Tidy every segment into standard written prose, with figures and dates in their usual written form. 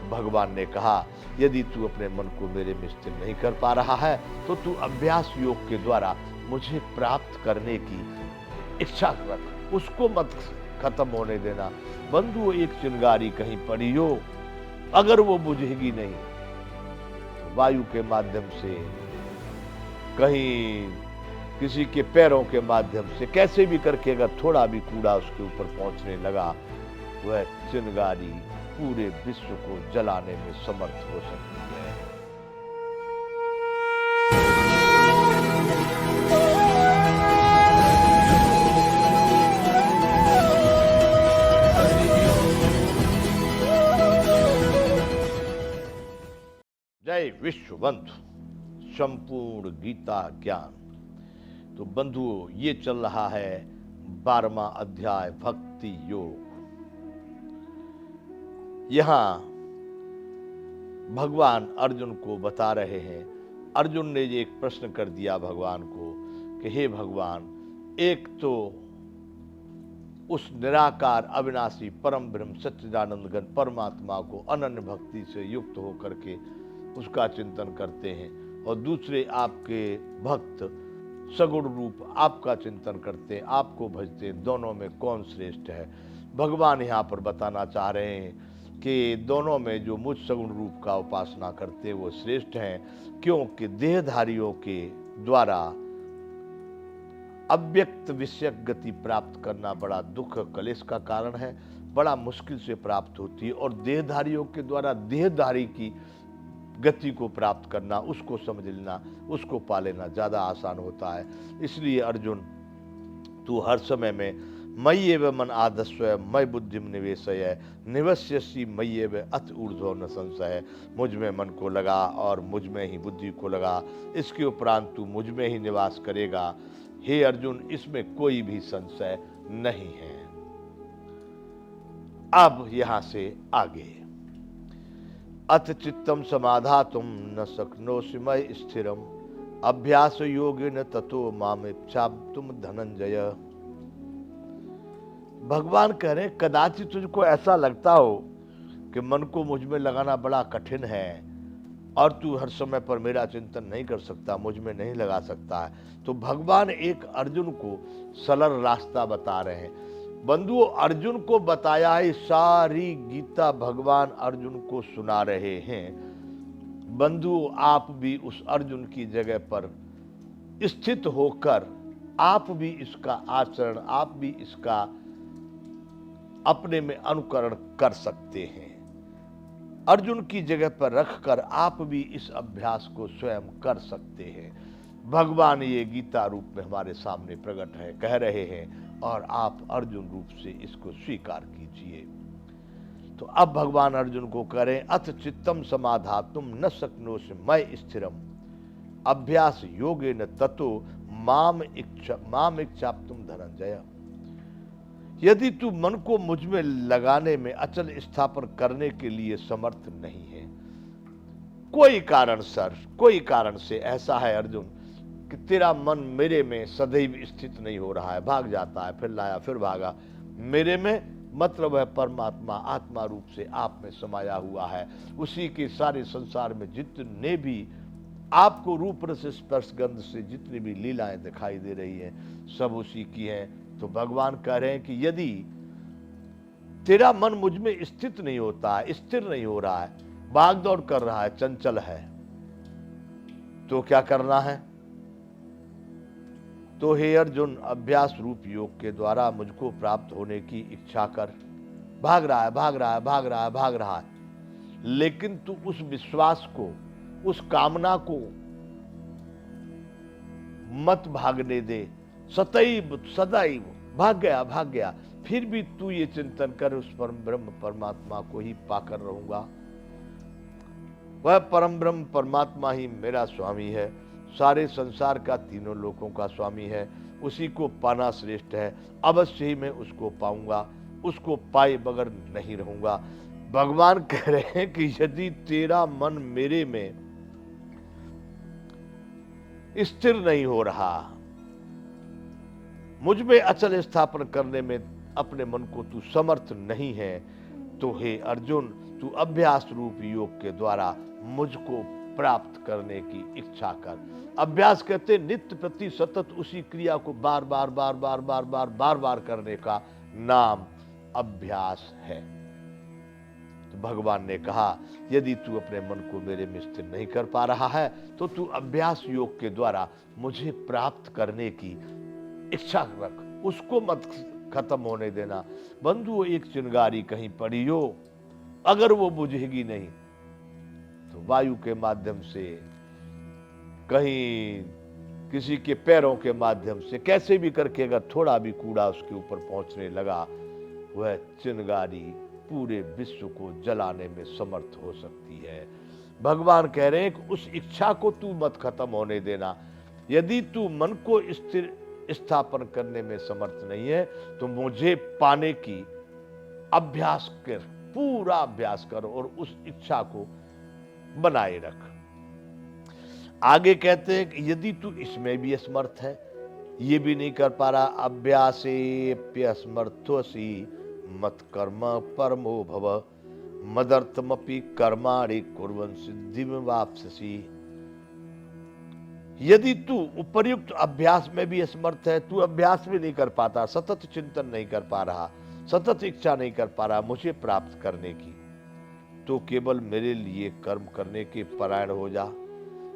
भगवान ने कहा, यदि तू अपने मन को मेरे में स्थिर नहीं कर पा रहा है तो तू अभ्यास योग के द्वारा मुझे प्राप्त करने की इच्छा रख, उसको मत खत्म होने देना। बंधु, एक चिंगारी कहीं पड़ी हो, अगर वो बुझेगी नहीं तो वायु के माध्यम से, कहीं किसी के पैरों के माध्यम से, कैसे भी करके अगर थोड़ा भी कूड़ा उसके ऊपर पहुंचने लगा, वह चिंगारी पूरे विश्व को जलाने में समर्थ हो सकती है। जय विश्व बंधु, संपूर्ण गीता ज्ञान। तो बंधुओं, ये चल रहा है 12वां अध्याय भक्ति योग। यहां भगवान अर्जुन को बता रहे हैं। अर्जुन ने ये एक प्रश्न कर दिया भगवान को कि हे भगवान, एक तो उस निराकार अविनाशी परम ब्रह्म सच्चिदानंद घन परमात्मा को अनन्य भक्ति से युक्त होकर के उसका चिंतन करते हैं, और दूसरे आपके भक्त सगुण रूप आपका चिंतन करते हैं, आपको भजते हैं। दोनों में कौन श्रेष्ठ है? भगवान यहाँ पर बताना चाह रहे हैं कि दोनों में जो मुझ सगुण रूप का उपासना करते हैं वो श्रेष्ठ हैं, क्योंकि देहधारियों के द्वारा अव्यक्त विषयक गति प्राप्त करना बड़ा दुख कलेश का कारण है, बड़ा मुश्किल से प्राप्त होती है, और देहधारियों के द्वारा देहधारी की गति को प्राप्त करना, उसको समझ लेना, उसको पा लेना ज़्यादा आसान होता है। इसलिए अर्जुन, तू हर समय में मय्येव मन आधस्व मय बुद्धिम निवेशय निवस्यसि मय्येव अत ऊर्ध्व न संशय। मुझ में मन को लगा और मुझ में ही बुद्धि को लगा, इसके उपरांत तू मुझ में ही निवास करेगा। हे अर्जुन, इसमें कोई भी संशय नहीं है। अब यहां से आगे, अथ चित्तम समाधातुम न शक्नोषि मयि स्थिरम अभ्यास योगेन ततो मामेप्सितुम धनंजय। भगवान कह रहे, कदाचित तुझको ऐसा लगता हो कि मन को मुझ में लगाना बड़ा कठिन है और तू हर समय पर मेरा चिंतन नहीं कर सकता, मुझ में नहीं लगा सकता है। तो भगवान एक अर्जुन को सरल रास्ता बता रहे हैं। बंधुओं, अर्जुन को बताया है, सारी गीता भगवान अर्जुन को सुना रहे हैं। बंधुओं, आप भी उस अर्जुन की जगह पर स्थित होकर आप भी इसका आचरण, आप भी इसका अपने में अनुकरण कर सकते हैं। अर्जुन की जगह पर रखकर आप भी इस अभ्यास को स्वयं कर सकते हैं। भगवान ये गीता रूप में हमारे सामने प्रकट है, कह रहे हैं, और आप अर्जुन रूप से इसको स्वीकार कीजिए। तो अब भगवान अर्जुन को करें, अथ चित्तम समाधातुम न शक्नोषि मयि स्थिरम अभ्यास योगेन ततो माम इच्छाप्तुम धनंजय। यदि तू मन को मुझ में लगाने में अचल स्थापन करने के लिए समर्थ नहीं है, कोई कारण से ऐसा है अर्जुन कि तेरा मन मेरे में सदैव स्थित नहीं हो रहा है, भाग जाता है, फिर लाया फिर भागा। मेरे में मतलब है परमात्मा आत्मा रूप से आप में समाया हुआ है। उसी के सारे संसार में जितने भी आपको रूप रस स्पर्श गंध से जितनी भी लीलाएं दिखाई दे रही हैं, सब उसी की हैं। तो भगवान कह रहे हैं कि यदि तेरा मन मुझ में स्थित नहीं होता है, स्थिर नहीं हो रहा है, भाग दौड़ कर रहा है, चंचल है, तो क्या करना है? तो हे अर्जुन, अभ्यास रूप योग के द्वारा मुझको प्राप्त होने की इच्छा कर। भाग रहा है, लेकिन तू उस विश्वास को, उस कामना को मत भागने दे। सदैव भाग गया, फिर भी तू ये चिंतन कर, उस परम ब्रह्म परमात्मा को ही पाकर रहूंगा। वह परम ब्रह्म परमात्मा ही मेरा स्वामी है, सारे संसार का, तीनों लोकों का स्वामी है। उसी को पाना श्रेष्ठ है। अवश्य ही मैं उसको पाऊंगा, उसको पाए बगैर नहीं रहूंगा। भगवान कह रहे हैं कि यदि तेरा मन मेरे में स्थिर नहीं हो रहा, मुझ में अचल स्थापन करने में अपने मन को तू समर्थ नहीं है, तो हे अर्जुन, तू अभ्यास रूप योग के द्वारा मुझको प्राप्त करने की इच्छा कर। अभ्यास कहते नित्य प्रति सतत उसी क्रिया को बार बार बार बार बार बार बार बार करने का नाम अभ्यास है। तो भगवान ने कहा यदि तू अपने मन को मेरे में स्थिर नहीं कर पा रहा है तो तू अभ्यास योग के द्वारा मुझे प्राप्त करने की इच्छा रख, उसको मत खत्म होने देना। बंधु एक चिंगारी कहीं पड़ी हो, अगर वो बुझेगी नहीं तो वायु के माध्यम से, कहीं किसी के पैरों के माध्यम से, कैसे भी करके अगर थोड़ा भी कूड़ा उसके ऊपर पहुंचने लगा, वह चिंगारी पूरे विश्व को जलाने में समर्थ हो सकती है। भगवान कह रहे हैं कि उस इच्छा को तू मत खत्म होने देना। यदि तू मन को स्थिर स्थापन करने में समर्थ नहीं है तो मुझे पाने की अभ्यास कर, पूरा अभ्यास कर और उस इच्छा को बनाए रख। आगे कहते हैं कि यदि तू इसमें भी असमर्थ है, ये भी नहीं कर पा रहा, अभ्यासेप्यसमर्थोऽसि मत कर्म परमो भव मदर्थमपि कर्माणि कुर्वन् सिद्धिमवाप्स्यसि। यदि तू उपर्युक्त अभ्यास में भी असमर्थ है, तू अभ्यास भी नहीं कर पाता, सतत चिंतन नहीं कर पा रहा, सतत इच्छा नहीं कर पा रहा मुझे प्राप्त करने की, तो केवल मेरे लिए कर्म करने के परायण हो जा।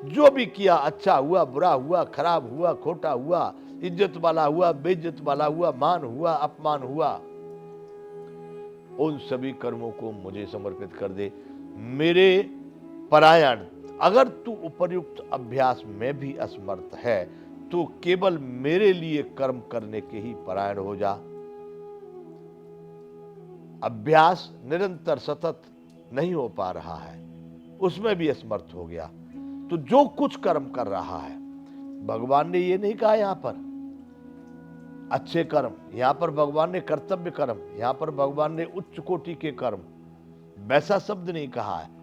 जो भी किया, अच्छा हुआ, बुरा हुआ, खराब हुआ, खोटा हुआ, इज्जत वाला हुआ, बेइज्जत वाला हुआ, मान हुआ, अपमान हुआ, उन सभी कर्मों को मुझे समर्पित कर दे, मेरे परायण। अगर तू उपर्युक्त अभ्यास में भी असमर्थ है तो केवल मेरे लिए कर्म करने के ही परायण हो जा। अभ्यास निरंतर सतत नहीं हो पा रहा है, उसमें भी असमर्थ हो गया, तो जो कुछ कर्म कर रहा है, भगवान ने ये नहीं कहा यहां पर अच्छे कर्म, यहां पर भगवान ने कर्तव्य कर्म, यहां पर भगवान ने उच्च कोटि के कर्म, वैसा शब्द नहीं कहा है।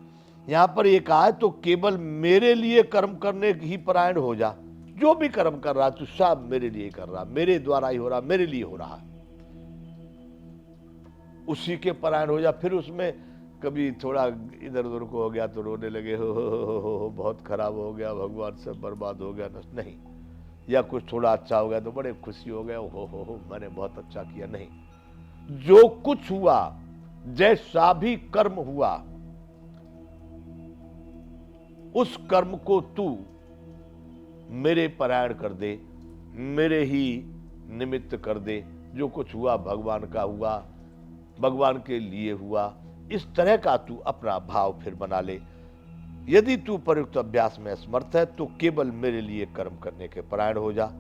यहां पर यह कहा है तो केवल मेरे लिए कर्म करने की ही परायण हो जा। जो भी कर्म कर रहा है तू सब मेरे लिए कर रहा, मेरे द्वारा ही हो रहा, मेरे लिए हो रहा, उसी के परायण हो जा। फिर उसमें कभी थोड़ा इधर उधर को हो गया तो रोने लगे, हो बहुत खराब हो गया, भगवान सब बर्बाद हो गया, नहीं। या कुछ थोड़ा अच्छा हो गया तो बड़े खुशी हो गए, हो मैंने बहुत अच्छा किया, नहीं। जो कुछ हुआ, जैसा भी कर्म हुआ, उस कर्म को तू मेरे परायण कर दे, मेरे ही निमित्त कर दे। जो कुछ हुआ भगवान का हुआ, भगवान के लिए हुआ, इस तरह का तू अपना भाव फिर बना ले। यदि तू प्रयुक्त अभ्यास में असमर्थ है तो केवल मेरे लिए कर्म करने के परायण हो जा।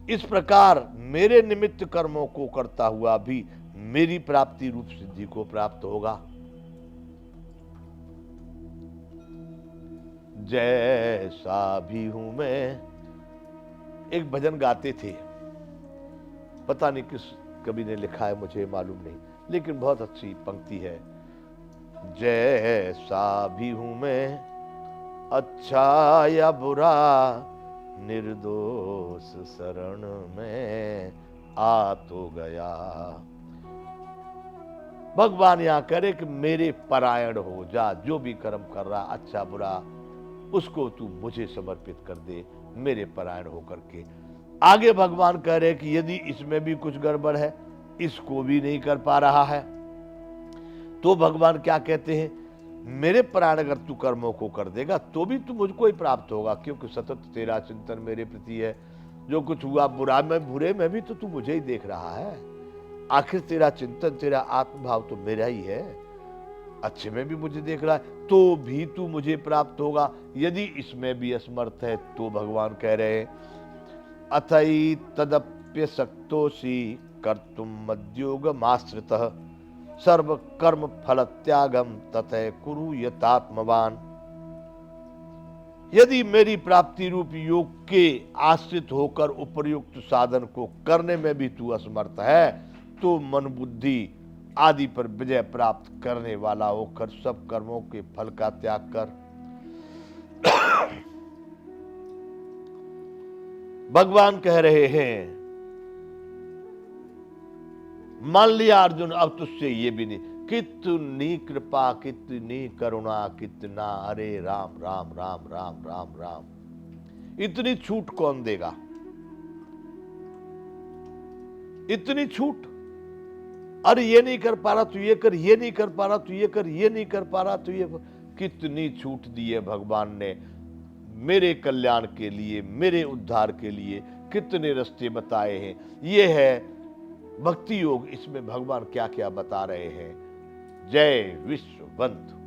इस प्रकार मेरे निमित्त कर्मों को करता हुआ भी मेरी प्राप्ति रूप सिद्धि को प्राप्त होगा। जैसा भी हूं मैं, एक भजन गाते थे, पता नहीं किस कवि ने लिखा है, मुझे मालूम नहीं, लेकिन बहुत अच्छी पंक्ति है। जैसा भी हूं मैं, अच्छा या बुरा, निर्दोष शरण में आ तो गया। भगवान यहां करे कि मेरे परायण हो जा, जो भी कर्म कर रहा अच्छा बुरा, उसको तू मुझे समर्पित कर दे, मेरे परायण होकर के। आगे भगवान कह रहे कि यदि इसमें भी कुछ गड़बड़ है, इसको भी नहीं कर पा रहा है, तो भगवान क्या कहते हैं, मेरे परायण अगर तू कर्मों को कर देगा तो भी तू मुझको ही प्राप्त होगा, क्योंकि सतत तेरा चिंतन मेरे प्रति है। जो कुछ हुआ बुरा में बुरे में भी तो तू मुझे ही देख रहा है, आखिर तेरा चिंतन, तेरा आत्मभाव तो मेरा ही है, अच्छे में भी मुझे देख रहा है, तो भी तू मुझे प्राप्त होगा। यदि इसमें भी असमर्थ है तो भगवान कह रहे हैं, अथई तदप्यशक्तोषि कर्तुम मद्योगमाश्रितः सर्व कर्म फल त्यागम ततः कुरु यतात्मवान। यदि मेरी प्राप्ति रूप योग के आश्रित होकर उपर्युक्त साधन को करने में भी तू असमर्थ है तो मन बुद्धि आदि पर विजय प्राप्त करने वाला होकर सब कर्मों के फल का त्याग कर। भगवान कह रहे हैं, मान लिया अर्जुन अब तुझसे ये भी नहीं, कितनी कृपा, कितनी करुणा, कितना, अरे राम राम राम राम राम राम। इतनी छूट कौन देगा? इतनी छूट, अरे ये नहीं कर पा रहा तो ये कर, ये नहीं कर पा रहा तो ये कर, ये नहीं कर पा रहा तो ये। कितनी छूट दी है भगवान ने मेरे कल्याण के लिए, मेरे उद्धार के लिए। कितने रास्ते बताए हैं। ये है भक्ति योग, इसमें भगवान क्या क्या बता रहे हैं। जय विश्व बंधु।